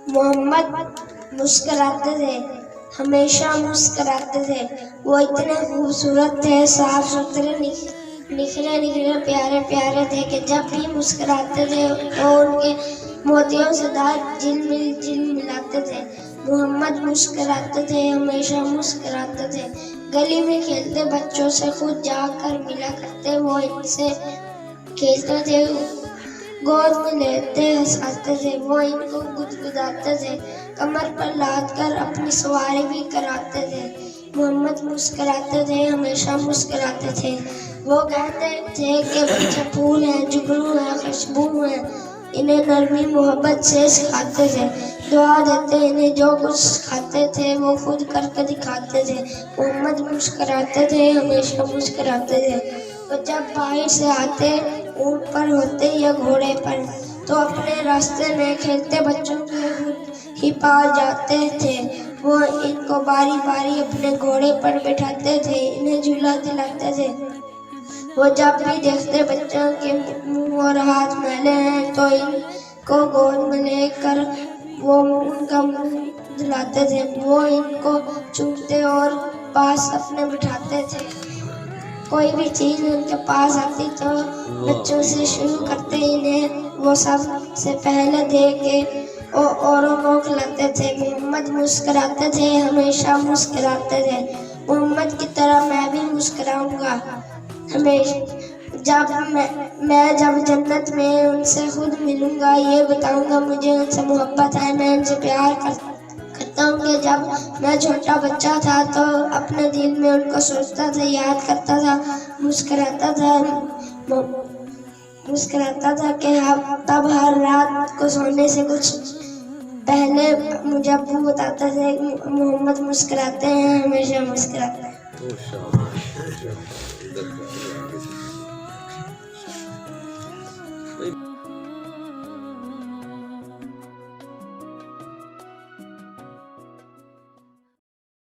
मोहम्मद मुस्कुराते थे, हमेशा मुस्कुराते थे। वो इतने खूबसूरत थे, साफ सुथरे, निखरे निखरे, प्यारे प्यारे थे कि जब भी मुस्कुराते थे तो उनके मोतियों से दांत झिलमिलाते थे। मोहम्मद मुस्कुराते थे, हमेशा मुस्कुराते थे। गली में खेलते बच्चों से खुद जाकर मिला करते, वो इनसे खेलते थे, गोद में लेते हंसाते थे। वो इनको गुदगुदाते थे, कमर पर लाद कर अपनी सवारी भी कराते थे। मोहम्मद मुस्कुराते थे, हमेशा मुस्कुराते थे। वो कहते थे कि बच्चे फूल हैं, जुगनू है, खुशबू है, इन्हें नरमी मोहब्बत से सिखाते थे। दुआ देते इन्हें, जो कुछ खाते थे वो खुद करके दिखाते थे। मोहम्मद मुस्कुराते थे, हमेशा मुस्कुराते थे। तो जब बाहर से आते, ऊंट पर होते या घोड़े पर, तो अपने रास्ते में खेलते बच्चों के ही पास जाते थे। वो इनको बारी बारी अपने घोड़े पर बिठाते थे, इन्हें झूला दिलाते थे। वो जब भी देखते बच्चों के मुंह और हाथ मैले हैं तो इनको गोद में लेकर वो उनका मुंह धुलाते थे। वो इनको चूमते और पास अपने बिठाते थे। कोई भी चीज उनके पास आती तो बच्चों से शुरू करते, इन्हें वो सब से पहले दे के औरों को खिलाते थे। मोहम्मद मुस्कुराते थे, हमेशा मुस्कुराते थे। मोहम्मद की तरह मैं भी मुस्कुराऊंगा हमेशा। जब मैं जब जन्नत में उनसे खुद मिलूंगा, ये बताऊंगा मुझे उनसे मोहब्बत है, मैं उनसे प्यार करता हूँ। कि जब मैं छोटा बच्चा था तो अपने दिल में उनको सोचता था, याद करता था, मुस्कुराता था कि तब हर रात को सोने से कुछ पहले मुझे अब्बू बताते थे मोहम्मद मुस्कुराते हैं, हमेशा मुस्कुराते हैं।